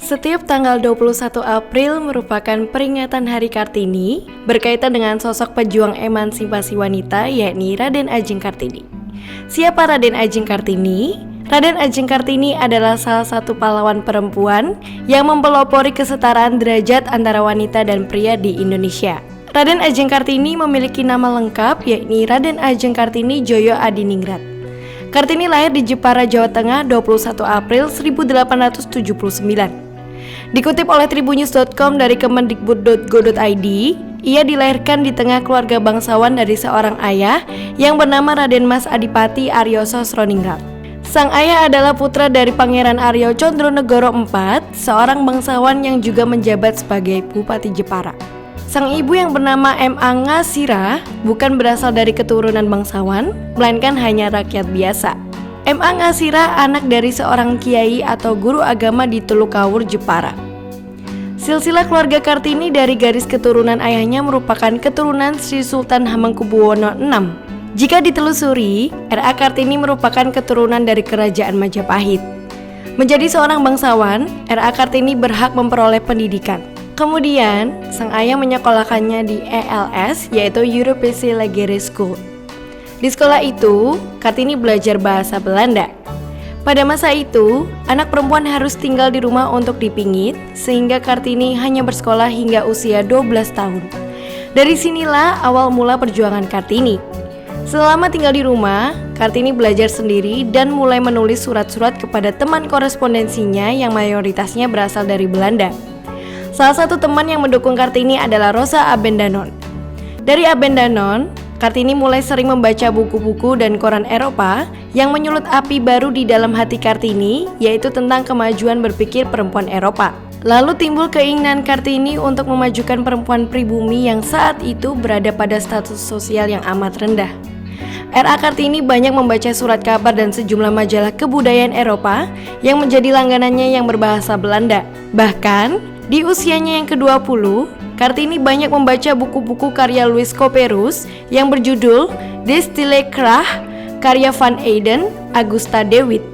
Setiap tanggal 21 April merupakan peringatan Hari Kartini berkaitan dengan sosok pejuang emansipasi wanita yakni Raden Adjing Kartini. Siapa Raden Adjing Kartini? Raden Adjing Kartini adalah salah satu pahlawan perempuan yang mempelopori kesetaraan derajat antara wanita dan pria di Indonesia. Raden Adjing Kartini memiliki nama lengkap yakni Raden Adjing Kartini Djoyo Adiningrat. Kartini lahir di Jepara, Jawa Tengah 21 April 1879. Dikutip oleh tribunnews.com dari kemendikbud.go.id, ia dilahirkan di tengah keluarga bangsawan dari seorang ayah yang bernama Raden Mas Adipati Aryo Sosroningrat. Sang ayah adalah putra dari Pangeran Aryo Condronegoro IV, seorang bangsawan yang juga menjabat sebagai Bupati Jepara. Sang ibu yang bernama M.A. Ngasira bukan berasal dari keturunan bangsawan, melainkan hanya rakyat biasa. M.A. Ngasira anak dari seorang kiai atau guru agama di Tulukawur, Jepara. Silsilah keluarga Kartini dari garis keturunan ayahnya merupakan keturunan Sri Sultan Hamengkubuwono VI. Jika ditelusuri, R.A. Kartini merupakan keturunan dari Kerajaan Majapahit. Menjadi seorang bangsawan, R.A. Kartini berhak memperoleh pendidikan. Kemudian, sang ayah menyekolahkannya di ELS, yaitu Europese Lagere School. Di sekolah itu, Kartini belajar bahasa Belanda. Pada masa itu, anak perempuan harus tinggal di rumah untuk dipingit, sehingga Kartini hanya bersekolah hingga usia 12 tahun. Dari sinilah awal mula perjuangan Kartini. Selama tinggal di rumah, Kartini belajar sendiri dan mulai menulis surat-surat kepada teman korespondensinya yang mayoritasnya berasal dari Belanda. Salah satu teman yang mendukung Kartini adalah Rosa Abendanon. Dari Abendanon, Kartini mulai sering membaca buku-buku dan koran Eropa yang menyulut api baru di dalam hati Kartini, yaitu tentang kemajuan berpikir perempuan Eropa. Lalu timbul keinginan Kartini untuk memajukan perempuan pribumi yang saat itu berada pada status sosial yang amat rendah. R.A. Kartini banyak membaca surat kabar dan sejumlah majalah kebudayaan Eropa yang menjadi langganannya yang berbahasa Belanda. Bahkan, di usianya yang ke-20, Kartini banyak membaca buku-buku karya Louis Couperus yang berjudul De Stille Kracht, karya Van Eyden, Augusta de Wit.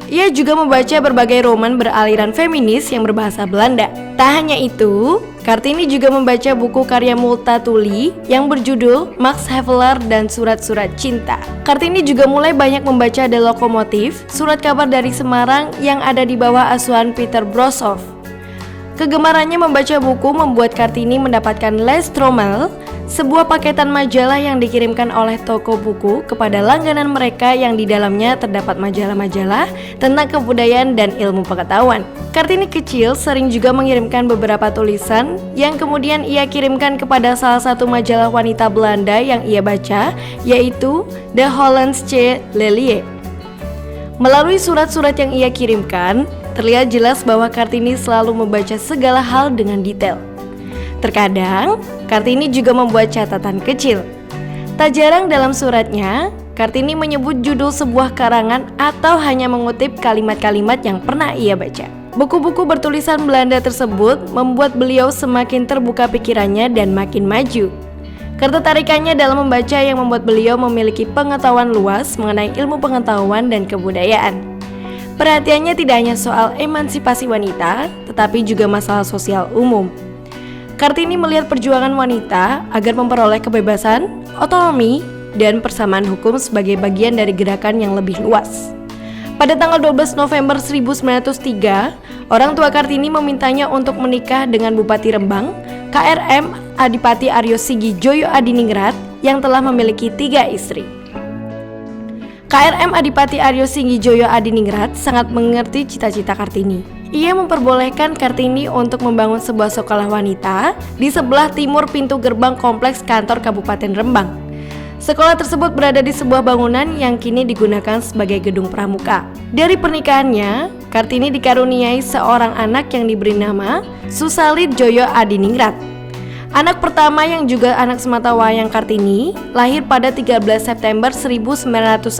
Ia juga membaca berbagai roman beraliran feminis yang berbahasa Belanda. Tak hanya itu, Kartini juga membaca buku karya Multatuli yang berjudul Max Havelaar dan Surat-Surat Cinta. Kartini juga mulai banyak membaca The Lokomotif, surat kabar dari Semarang yang ada di bawah asuhan Peter Brossoff. Kegemarannya membaca buku membuat Kartini mendapatkan Les Trommel, sebuah paketan majalah yang dikirimkan oleh toko buku kepada langganan mereka yang di dalamnya terdapat majalah-majalah tentang kebudayaan dan ilmu pengetahuan. Kartini kecil sering juga mengirimkan beberapa tulisan yang kemudian ia kirimkan kepada salah satu majalah wanita Belanda yang ia baca, yaitu The Hollandsche Lelie. Melalui surat-surat yang ia kirimkan, terlihat jelas bahwa Kartini selalu membaca segala hal dengan detail. Terkadang, Kartini juga membuat catatan kecil. Tak jarang dalam suratnya, Kartini menyebut judul sebuah karangan atau hanya mengutip kalimat-kalimat yang pernah ia baca. Buku-buku bertulisan Belanda tersebut membuat beliau semakin terbuka pikirannya dan makin maju. Ketertarikannya dalam membaca yang membuat beliau memiliki pengetahuan luas mengenai ilmu pengetahuan dan kebudayaan. Perhatiannya tidak hanya soal emansipasi wanita, tetapi juga masalah sosial umum. Kartini melihat perjuangan wanita agar memperoleh kebebasan, otonomi, dan persamaan hukum sebagai bagian dari gerakan yang lebih luas. Pada tanggal 12 November 1903, orang tua Kartini memintanya untuk menikah dengan Bupati Rembang, KRM Adipati Aryo Sigi Djoyo Adiningrat yang telah memiliki 3 istri. KRM Adipati Aryo Sigi Djoyo Adiningrat sangat mengerti cita-cita Kartini. Ia memperbolehkan Kartini untuk membangun sebuah sekolah wanita di sebelah timur pintu gerbang kompleks kantor Kabupaten Rembang. Sekolah tersebut berada di sebuah bangunan yang kini digunakan sebagai gedung pramuka. Dari pernikahannya, Kartini dikaruniai seorang anak yang diberi nama Susalit Djoyo Adiningrat. Anak pertama yang juga anak sematawayang Kartini lahir pada 13 September 1904.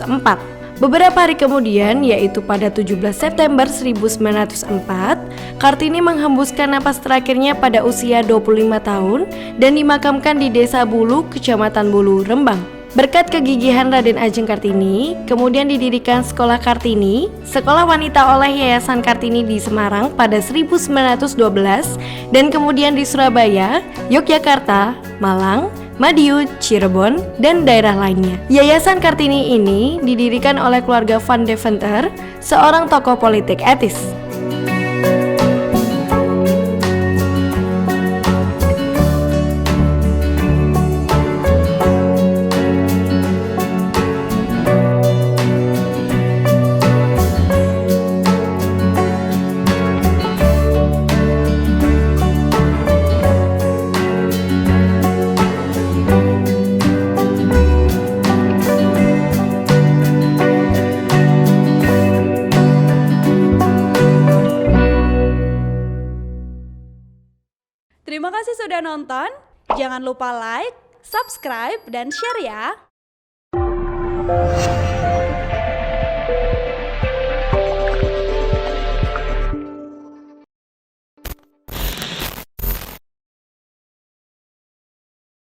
Beberapa hari kemudian, yaitu pada 17 September 1904, Kartini menghembuskan napas terakhirnya pada usia 25 tahun dan dimakamkan di Desa Bulu, Kecamatan Bulu, Rembang. Berkat kegigihan Raden Ajeng Kartini, kemudian didirikan Sekolah Kartini, sekolah wanita oleh Yayasan Kartini di Semarang pada 1912 dan kemudian di Surabaya, Yogyakarta, Malang, Madiun, Cirebon, dan daerah lainnya. Yayasan Kartini ini didirikan oleh keluarga Van Deventer, seorang tokoh politik etis. Terima kasih sudah nonton. Jangan lupa like, subscribe, dan share ya.